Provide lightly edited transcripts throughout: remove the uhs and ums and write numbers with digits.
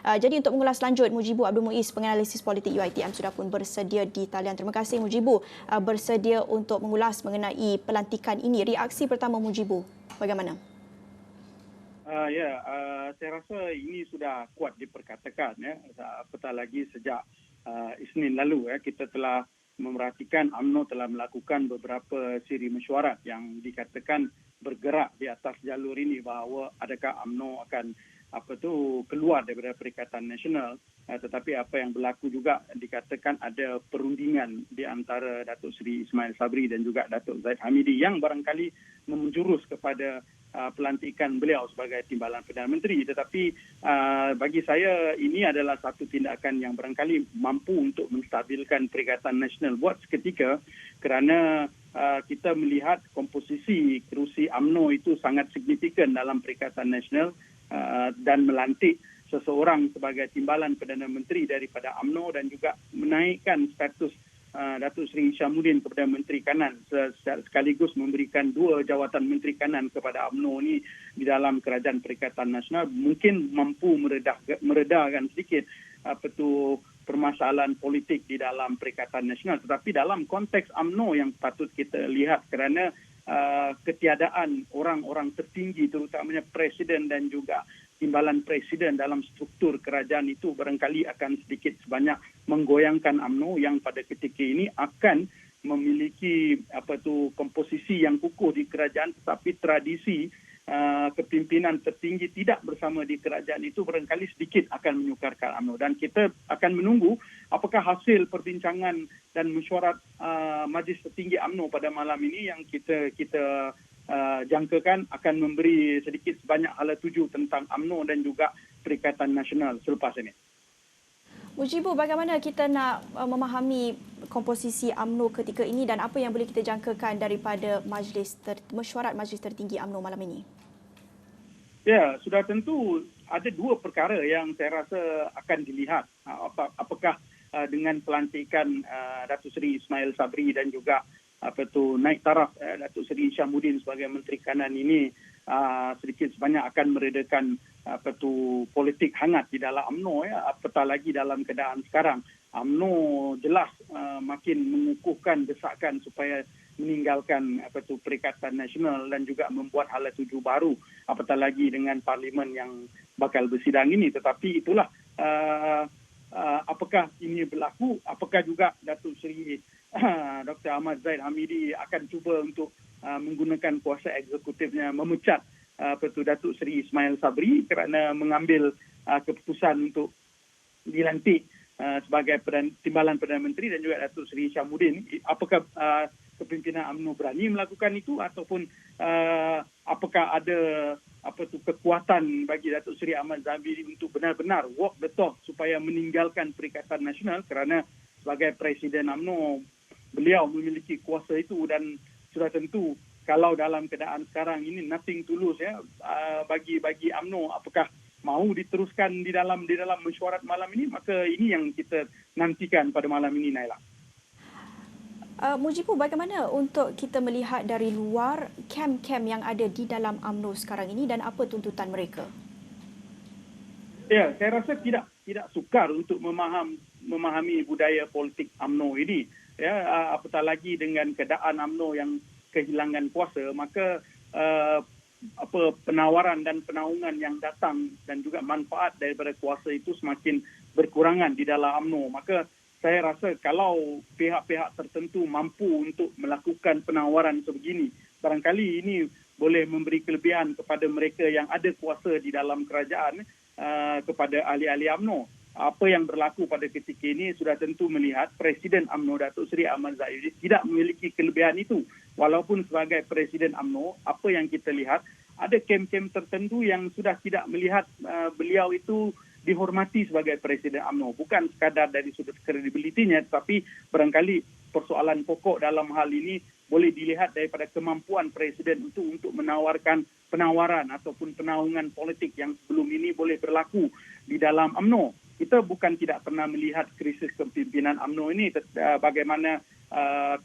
Jadi untuk mengulas lanjut, Mujibu Abdul Muiz, penganalisis politik UiTM sudah pun bersedia di talian. Terima kasih Mujibu bersedia untuk mengulas mengenai pelantikan ini. Reaksi pertama Mujibu, bagaimana? Saya rasa ini sudah kuat diperkatakan ya. Apatah lagi sejak Isnin lalu kita telah memerhatikan UMNO telah melakukan beberapa siri mesyuarat yang dikatakan bergerak di atas jalur ini bahawa adakah UMNO akan keluar daripada Perikatan Nasional, tetapi apa yang berlaku juga dikatakan ada perundingan di antara Datuk Seri Ismail Sabri dan juga Datuk Zahid Hamidi yang barangkali menjurus kepada pelantikan beliau sebagai Timbalan Perdana Menteri. Tetapi bagi saya ini adalah satu tindakan yang barangkali mampu untuk menstabilkan Perikatan Nasional buat seketika, kerana kita melihat komposisi kerusi UMNO itu sangat signifikan dalam Perikatan Nasional dan melantik seseorang sebagai Timbalan Perdana Menteri daripada UMNO dan juga menaikkan status Datuk Seri Hishamuddin kepada Menteri Kanan, sekaligus memberikan 2 jawatan Menteri Kanan kepada UMNO ini di dalam Kerajaan Perikatan Nasional, mungkin mampu meredakan sedikit permasalahan politik di dalam Perikatan Nasional. Tetapi dalam konteks UMNO yang patut kita lihat, kerana ketiadaan orang-orang tertinggi terutamanya Presiden dan juga Timbalan Presiden dalam struktur kerajaan itu barangkali akan sedikit sebanyak menggoyangkan UMNO yang pada ketika ini akan memiliki komposisi yang kukuh di kerajaan, tetapi tradisi kepimpinan tertinggi tidak bersama di kerajaan itu barangkali sedikit akan menyukarkan UMNO. Dan kita akan menunggu apakah hasil perbincangan dan mesyuarat Majlis Tertinggi UMNO pada malam ini yang kita jangkakan akan memberi sedikit sebanyak hala tuju tentang UMNO dan juga Perikatan Nasional selepas ini. Mujibu, bagaimana kita nak memahami komposisi UMNO ketika ini dan apa yang boleh kita jangkakan daripada mesyuarat Majlis Tertinggi UMNO malam ini? Ya, sudah tentu ada 2 perkara yang saya rasa akan dilihat. Apakah dengan pelantikan Datuk Seri Ismail Sabri dan juga naik taraf Datuk Seri Hishamuddin sebagai Menteri Kanan ini sedikit sebanyak akan meredakan politik hangat di dalam UMNO apatah lagi dalam keadaan sekarang. UMNO jelas makin mengukuhkan desakan supaya meninggalkan Perikatan Nasional dan juga membuat hala tuju baru, apatah lagi dengan parlimen yang bakal bersidang ini. Tetapi itulah apakah ini berlaku, apakah juga Datuk Seri Dr. Ahmad Zahid Hamidi akan cuba untuk menggunakan kuasa eksekutifnya memecat Datuk Seri Ismail Sabri kerana mengambil keputusan untuk dilantik sebagai Timbalan Perdana Menteri dan juga Datuk Seri Hishamuddin. Apakah kepimpinan UMNO berani melakukan itu ataupun apakah ada kekuatan bagi Datuk Seri Ahmad Zahid untuk benar-benar walk the talk supaya meninggalkan Perikatan Nasional, kerana sebagai Presiden UMNO beliau memiliki kuasa itu dan sudah tentu kalau dalam keadaan sekarang ini nothing tulus bagi UMNO apakah mahu diteruskan di dalam mesyuarat malam ini, maka ini yang kita nantikan pada malam ini, Naila. Mujibu, bagaimana untuk kita melihat dari luar kem-kem yang ada di dalam UMNO sekarang ini dan apa tuntutan mereka? Ya, saya rasa tidak sukar untuk memahami budaya politik UMNO ini. Ya, apatah lagi dengan keadaan UMNO yang kehilangan kuasa, maka penawaran dan penaungan yang datang dan juga manfaat daripada kuasa itu semakin berkurangan di dalam UMNO. Maka saya rasa kalau pihak-pihak tertentu mampu untuk melakukan penawaran sebegini, barangkali ini boleh memberi kelebihan kepada mereka yang ada kuasa di dalam kerajaan kepada ahli-ahli UMNO. Apa yang berlaku pada ketika ini sudah tentu melihat Presiden UMNO Datuk Seri Ahmad Zahid tidak memiliki kelebihan itu. Walaupun sebagai Presiden UMNO, apa yang kita lihat, ada kem-kem tertentu yang sudah tidak melihat beliau itu dihormati sebagai Presiden UMNO. Bukan sekadar dari sudut kredibilitinya, tetapi barangkali persoalan pokok dalam hal ini boleh dilihat daripada kemampuan Presiden untuk menawarkan penawaran ataupun penaungan politik yang sebelum ini boleh berlaku di dalam UMNO. Kita bukan tidak pernah melihat krisis kepimpinan UMNO ini, bagaimana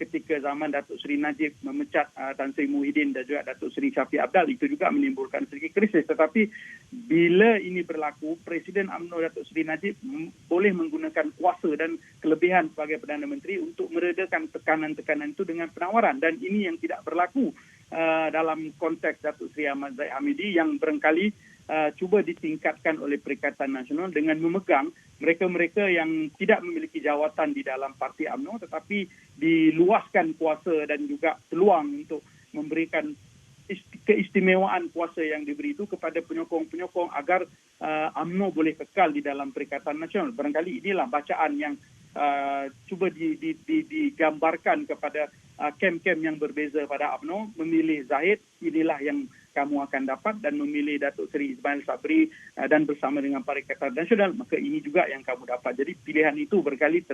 ketika zaman Datuk Seri Najib memecat Tan Sri Muhyiddin dan juga Datuk Seri Shafie Apdal, itu juga menimbulkan sedikit krisis. Tetapi bila ini berlaku, Presiden UMNO Datuk Seri Najib boleh menggunakan kuasa dan kelebihan sebagai Perdana Menteri untuk meredakan tekanan-tekanan itu dengan penawaran, dan ini yang tidak berlaku dalam konteks Datuk Seri Ahmad Zahid Hamidi yang barangkali cuba ditingkatkan oleh Perikatan Nasional dengan memegang mereka-mereka yang tidak memiliki jawatan di dalam parti UMNO, tetapi diluaskan kuasa dan juga peluang untuk memberikan keistimewaan kuasa yang diberi itu kepada penyokong-penyokong agar UMNO boleh kekal di dalam Perikatan Nasional. Barangkali inilah bacaan yang cuba digambarkan kepada kem-kem yang berbeza pada UMNO. Memilih Zahid, inilah yang kamu akan dapat, dan memilih Datuk Seri Ismail Sabri dan bersama dengan Perikatan Nasional, maka ini juga yang kamu dapat. Jadi pilihan itu berkali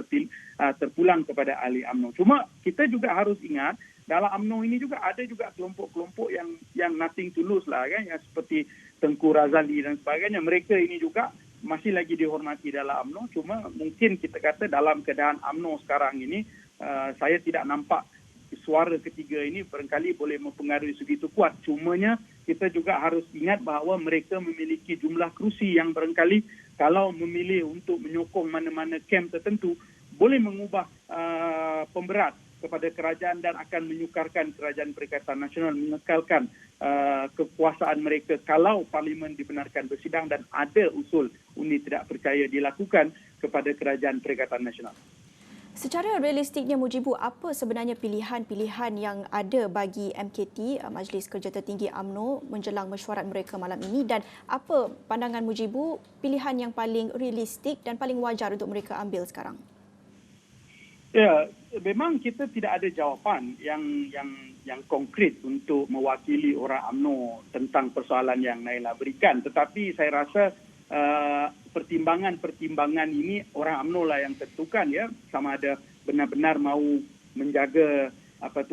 terpulang kepada ahli UMNO. Cuma kita juga harus ingat, dalam UMNO ini juga ada juga kelompok-kelompok yang nothing tulus lah kan, yang seperti Tengku Razali dan sebagainya. Mereka ini juga masih lagi dihormati dalam UMNO. Cuma mungkin kita kata dalam keadaan UMNO sekarang ini, saya tidak nampak suara ketiga ini barangkali boleh mempengaruhi segitu kuat. Cumanya kita juga harus ingat bahawa mereka memiliki jumlah kerusi yang barangkali kalau memilih untuk menyokong mana-mana kem tertentu boleh mengubah pemberat kepada kerajaan dan akan menyukarkan Kerajaan Perikatan Nasional mengekalkan kekuasaan mereka kalau Parlimen dibenarkan bersidang dan ada usul undi tidak percaya dilakukan kepada Kerajaan Perikatan Nasional. Secara realistiknya, Mujibu, apa sebenarnya pilihan-pilihan yang ada bagi MKT, Majlis Kerja Tertinggi UMNO, menjelang mesyuarat mereka malam ini, dan apa pandangan Mujibu pilihan yang paling realistik dan paling wajar untuk mereka ambil sekarang? Ya, memang kita tidak ada jawapan yang konkret untuk mewakili orang UMNO tentang persoalan yang Naila berikan. Tetapi saya rasa pertimbangan-pertimbangan ini orang UMNO lah yang tentukan, ya, sama ada benar-benar mahu menjaga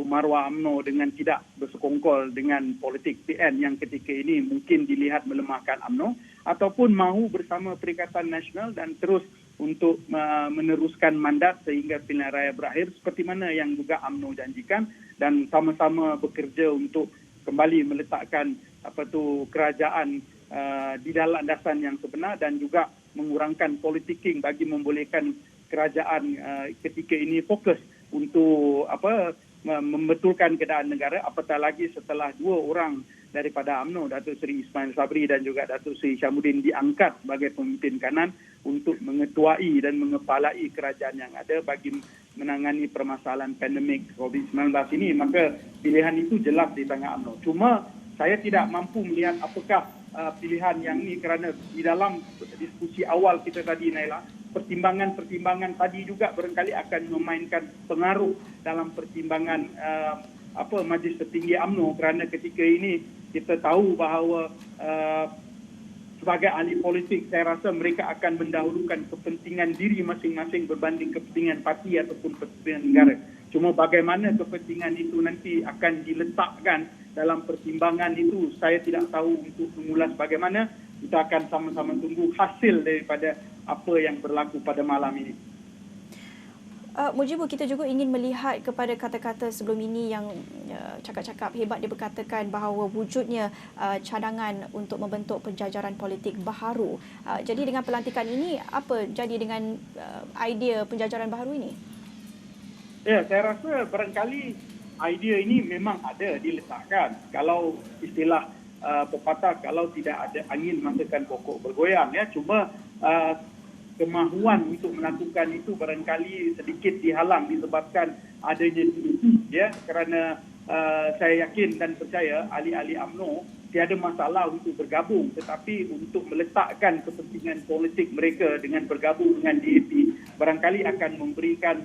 maruah UMNO dengan tidak bersekongkol dengan politik PN yang ketika ini mungkin dilihat melemahkan UMNO, ataupun mahu bersama Perikatan Nasional dan terus untuk meneruskan mandat sehingga pilihan raya berakhir seperti mana yang juga UMNO janjikan, dan sama-sama bekerja untuk kembali meletakkan kerajaan di dalam landasan yang sebenar dan juga mengurangkan politicking bagi membolehkan kerajaan ketika ini fokus untuk membetulkan keadaan negara, apatah lagi setelah dua orang daripada UMNO, Datuk Seri Ismail Sabri dan juga Datuk Seri Syamuddin diangkat sebagai pemimpin kanan untuk mengetuai dan mengepalai kerajaan yang ada bagi menangani permasalahan pandemik COVID-19 ini. Maka pilihan itu jelas di tangan UMNO. Cuma saya tidak mampu melihat apakah pilihan yang ini, kerana di dalam diskusi awal kita tadi, Naila, pertimbangan-pertimbangan tadi juga barangkali akan memainkan pengaruh dalam pertimbangan Majlis Tertinggi UMNO, kerana ketika ini kita tahu bahawa sebagai ahli politik, saya rasa mereka akan mendahulukan kepentingan diri masing-masing berbanding kepentingan parti ataupun kepentingan negara. Cuma bagaimana kepentingan itu nanti akan diletakkan dalam pertimbangan itu, saya tidak tahu untuk mengulas bagaimana. Kita akan sama-sama tunggu hasil daripada apa yang berlaku pada malam ini. Mujibu, kita juga ingin melihat kepada kata-kata sebelum ini yang cakap-cakap hebat. Dia berkatakan bahawa wujudnya cadangan untuk membentuk penjajaran politik baharu. Jadi dengan pelantikan ini, apa jadi dengan idea penjajaran baharu ini? Ya, saya rasa barangkali idea ini memang ada diletakkan. Kalau istilah pepatah, kalau tidak ada angin masakan pokok bergoyang, ya. Cuma kemahuan untuk melakukan itu barangkali sedikit dihalang disebabkan adanya diisi, ya, kerana saya yakin dan percaya ahli-ahli UMNO tiada masalah untuk bergabung, tetapi untuk meletakkan kepentingan politik mereka dengan bergabung dengan DAP barangkali akan memberikan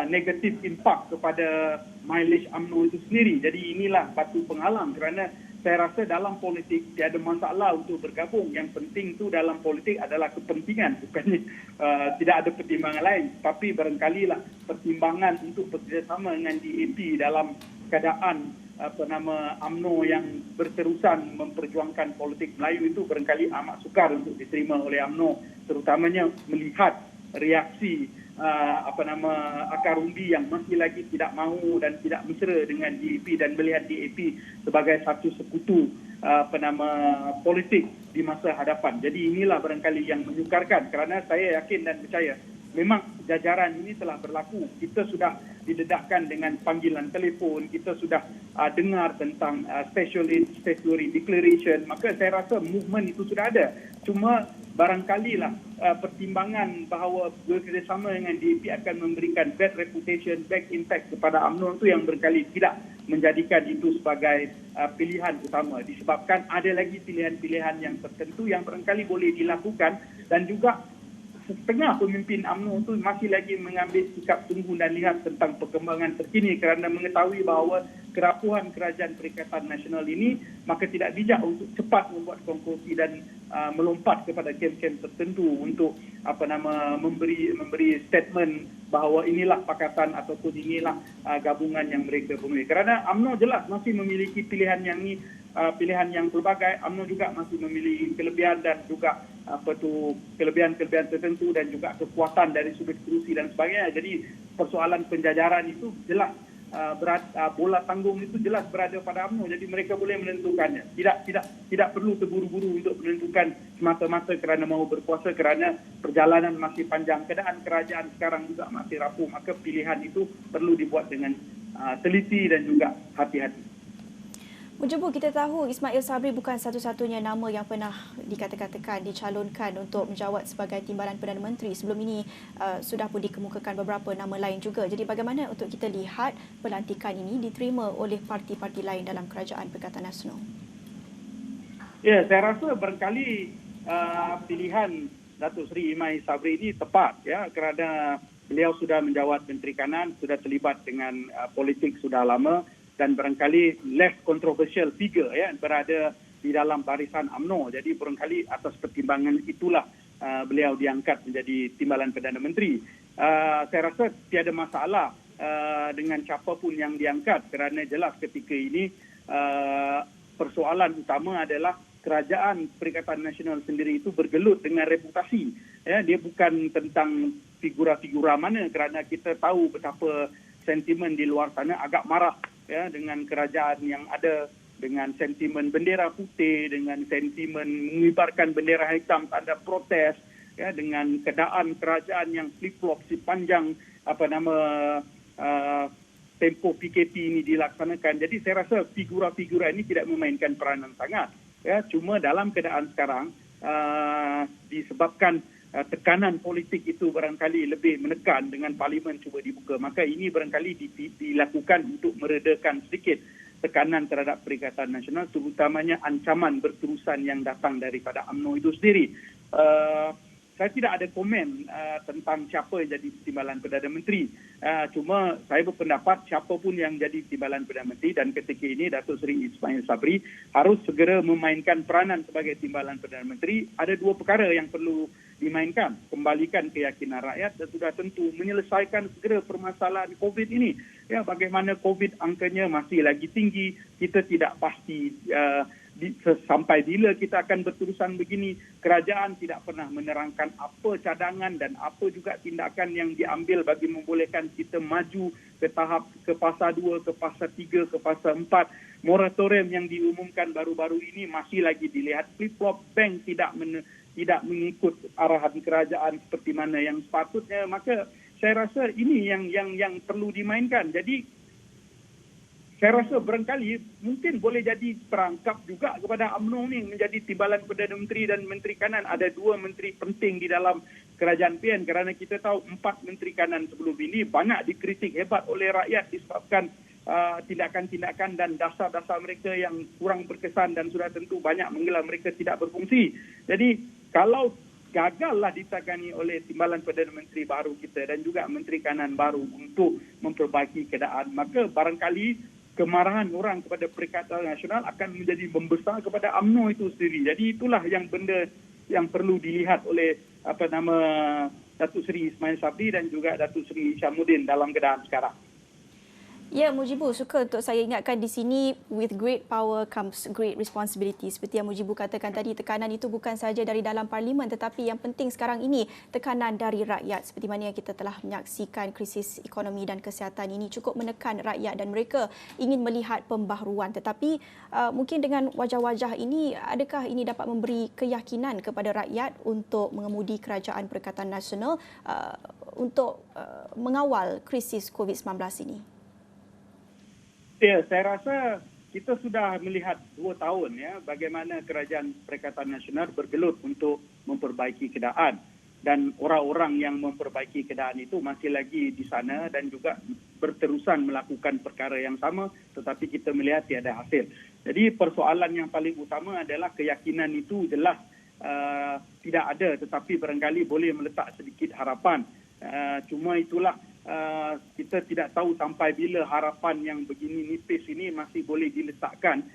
negatif impak kepada mileage UMNO itu sendiri. Jadi inilah batu penghalang, kerana saya rasa dalam politik tiada masalah untuk bergabung. Yang penting tu dalam politik adalah kepentingan, bukannya tidak ada pertimbangan lain. Tapi barangkali lah pertimbangan untuk bekerjasama dengan DAP dalam keadaan UMNO yang berterusan memperjuangkan politik Melayu itu barangkali amat sukar untuk diterima oleh UMNO, terutamanya melihat reaksi akar umbi yang masih lagi tidak mahu dan tidak mesra dengan DAP dan melihat DAP sebagai satu sekutu politik di masa hadapan. Jadi inilah barangkali yang menyukarkan, kerana saya yakin dan percaya memang jajaran ini telah berlaku. Kita sudah didedahkan dengan panggilan telefon, kita sudah dengar tentang statutory declaration, maka saya rasa movement itu sudah ada. Cuma barangkali lah pertimbangan bahawa bekerjasama dengan DAP akan memberikan bad reputation, bad impact kepada UMNO itu yang barangkali tidak menjadikan itu sebagai pilihan utama, disebabkan ada lagi pilihan-pilihan yang tertentu yang barangkali boleh dilakukan, dan juga setengah pemimpin UMNO itu masih lagi mengambil sikap tunggu dan lihat tentang perkembangan terkini kerana mengetahui bahawa kerapuhan kerajaan Perikatan Nasional ini, maka tidak bijak untuk cepat membuat konklusi dan melompat kepada kem-kem tertentu untuk memberi statement bahawa inilah pakatan ataupun inilah gabungan yang mereka pemilih. Kerana UMNO jelas masih memiliki pilihan yang pelbagai. UMNO juga masih memiliki kelebihan dan juga kelebihan-kelebihan tertentu dan juga kekuatan dari sudut kerusi dan sebagainya. Jadi persoalan penjajaran itu jelas bola tanggung itu jelas berada pada UMNO. Jadi mereka boleh menentukannya. Tidak perlu terburu-buru untuk menentukan semata-mata kerana mahu berkuasa, kerana perjalanan masih panjang. Keadaan kerajaan sekarang juga masih rapuh. Maka pilihan itu perlu dibuat dengan teliti dan juga hati-hati. Mujibu, kita tahu Ismail Sabri bukan satu-satunya nama yang pernah dikatakan dicalonkan untuk menjawat sebagai timbalan Perdana Menteri. Sebelum ini sudah pun dikemukakan beberapa nama lain juga. Jadi bagaimana untuk kita lihat pelantikan ini diterima oleh parti-parti lain dalam Kerajaan Perikatan Nasional? Ya, saya rasa barangkali pilihan Datuk Seri Ismail Sabri ini tepat, ya, kerana beliau sudah menjawat Menteri Kanan, sudah terlibat dengan politik sudah lama, dan barangkali less controversial figure, ya, berada di dalam barisan UMNO. Jadi barangkali atas pertimbangan itulah beliau diangkat menjadi timbalan Perdana Menteri. Saya rasa tiada masalah dengan siapa pun yang diangkat, kerana jelas ketika ini persoalan utama adalah kerajaan Perikatan Nasional sendiri itu bergelut dengan reputasi. Ya, dia bukan tentang figura-figura mana, kerana kita tahu betapa sentimen di luar sana agak marah, ya, dengan kerajaan yang ada, dengan sentimen bendera putih, dengan sentimen mengibarkan bendera hitam tanda protes, ya, dengan keadaan kerajaan yang flip-flop sepanjang tempo PKP ini dilaksanakan. Jadi saya rasa figura-figura ini tidak memainkan peranan sangat, ya. Cuma dalam keadaan sekarang disebabkan tekanan politik itu barangkali lebih menekan dengan parlimen cuba dibuka. Maka ini barangkali dilakukan untuk meredakan sedikit tekanan terhadap Perikatan Nasional, terutamanya ancaman berterusan yang datang daripada UMNO itu sendiri. Saya tidak ada komen tentang siapa yang jadi timbalan Perdana Menteri. Cuma saya berpendapat siapa pun yang jadi timbalan Perdana Menteri, dan ketika ini Datuk Seri Ismail Sabri harus segera memainkan peranan sebagai timbalan Perdana Menteri. Ada dua perkara yang perlu dimainkan: kembalikan keyakinan rakyat dan sudah tentu menyelesaikan segera permasalahan COVID ini. Ya, bagaimana COVID angkanya masih lagi tinggi, kita tidak pasti sampai bila kita akan berterusan begini. Kerajaan tidak pernah menerangkan apa cadangan dan apa juga tindakan yang diambil bagi membolehkan kita maju ke tahap ke fasa 2, ke fasa 3, ke fasa 4. Moratorium yang diumumkan baru-baru ini masih lagi dilihat flip-flop. Bank tidak mengikut arahan kerajaan seperti mana yang sepatutnya. Maka saya rasa ini yang perlu dimainkan. Jadi saya rasa barangkali mungkin boleh jadi perangkap juga kepada UMNO ni menjadi timbalan Perdana Menteri dan Menteri Kanan. Ada dua menteri penting di dalam kerajaan PN, kerana kita tahu 4 Menteri Kanan sebelum ini banyak dikritik hebat oleh rakyat disebabkan tindakan-tindakan dan dasar-dasar mereka yang kurang berkesan, dan sudah tentu banyak menggelar mereka tidak berfungsi. Jadi kalau gagallah ditangani oleh timbalan Perdana Menteri baru kita dan juga Menteri Kanan baru untuk memperbaiki keadaan, maka barangkali kemarahan orang kepada Perikatan Nasional akan menjadi membesar kepada UMNO itu sendiri. Jadi itulah yang benda yang perlu dilihat oleh Datuk Seri Ismail Sabri dan juga Datuk Seri Syamuddin dalam keadaan sekarang. Ya, Mujibu, suka untuk saya ingatkan di sini, with great power comes great responsibility. Seperti yang Mujibu katakan tadi, tekanan itu bukan sahaja dari dalam parlimen, tetapi yang penting sekarang ini tekanan dari rakyat. Seperti mana yang kita telah menyaksikan krisis ekonomi dan kesihatan ini cukup menekan rakyat dan mereka ingin melihat pembaharuan. Tetapi mungkin dengan wajah-wajah ini, adakah ini dapat memberi keyakinan kepada rakyat untuk mengemudi kerajaan Perikatan Nasional untuk mengawal krisis COVID-19 ini? Ya, saya rasa kita sudah melihat 2 tahun ya bagaimana kerajaan Perikatan Nasional bergelut untuk memperbaiki keadaan, dan orang-orang yang memperbaiki keadaan itu masih lagi di sana dan juga berterusan melakukan perkara yang sama, tetapi kita melihat tiada hasil. Jadi persoalan yang paling utama adalah keyakinan itu jelas tidak ada, tetapi barangkali boleh meletak sedikit harapan. Cuma itulah kita tidak tahu sampai bila harapan yang begini nipis ini masih boleh diletakkan,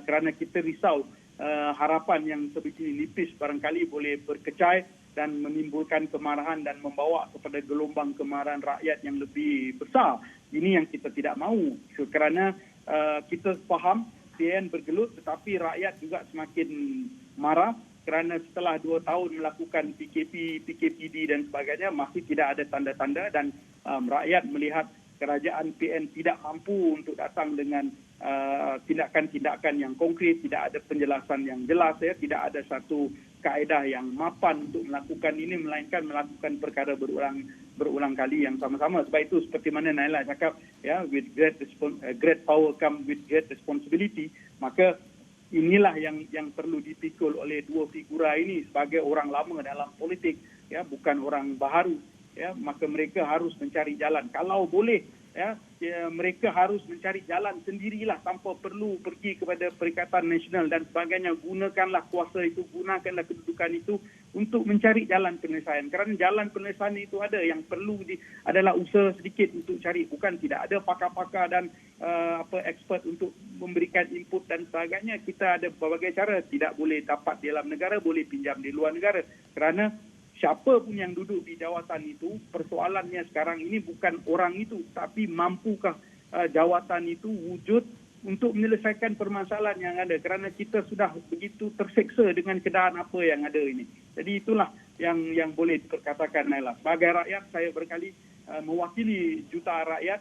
kerana kita risau harapan yang sebegini nipis barangkali boleh berkecai dan menimbulkan kemarahan dan membawa kepada gelombang kemarahan rakyat yang lebih besar. Ini yang kita tidak mahu, kerana kita faham PN bergelut, tetapi rakyat juga semakin marah kerana setelah 2 tahun melakukan PKP, PKPD dan sebagainya masih tidak ada tanda-tanda, dan rakyat melihat kerajaan PN tidak mampu untuk datang dengan tindakan-tindakan yang konkret, tidak ada penjelasan yang jelas, ya, tidak ada satu kaedah yang mapan untuk melakukan ini, melainkan melakukan perkara berulang kali yang sama-sama. Sebab itu seperti mana Naila cakap, ya, with great power come with great responsibility. Maka inilah yang perlu dipikul oleh dua figura ini sebagai orang lama dalam politik, ya, bukan orang baharu, ya. Maka mereka harus mencari jalan, kalau boleh, ya, mereka harus mencari jalan sendirilah tanpa perlu pergi kepada Perikatan Nasional dan sebagainya. Gunakanlah kuasa itu, gunakanlah kedudukan itu untuk mencari jalan penyelesaian, kerana jalan penyelesaian itu ada, yang perlu adalah usaha sedikit untuk cari, bukan tidak ada pakar-pakar dan expert untuk memberikan input dan sebagainya. Kita ada berbagai cara, tidak boleh dapat di dalam negara, boleh pinjam di luar negara, kerana siapa pun yang duduk di jawatan itu, persoalannya sekarang ini bukan orang itu, tapi mampukah jawatan itu wujud untuk menyelesaikan permasalahan yang ada, kerana kita sudah begitu terseksa dengan keadaan apa yang ada ini. Jadi itulah yang boleh diperkatakan, Naila. Sebagai rakyat, saya berkali mewakili jutaan rakyat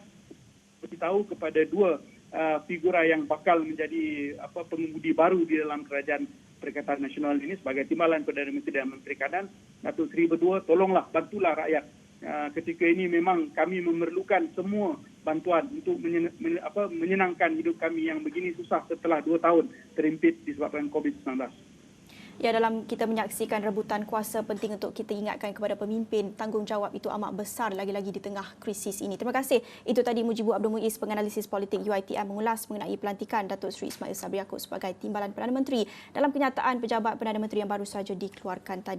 beritahu kepada dua figura yang bakal menjadi pengemudi baru di dalam kerajaan Perikatan Nasional ini sebagai timbalan Perdana Menteri dan Menteri Kanan, Datuk Seri berdua, tolonglah bantulah rakyat. Ketika ini memang kami memerlukan semua bantuan untuk menyenangkan hidup kami yang begini susah setelah 2 tahun terimpit disebabkan COVID-19. Ya, dalam kita menyaksikan rebutan kuasa, penting untuk kita ingatkan kepada pemimpin, tanggungjawab itu amat besar lagi-lagi di tengah krisis ini. Terima kasih. Itu tadi Mujibu Abdul Muiz, penganalisis politik UiTM, mengulas mengenai pelantikan Datuk Seri Ismail Sabri Yaakob sebagai Timbalan Perdana Menteri dalam kenyataan pejabat Perdana Menteri yang baru saja dikeluarkan tadi.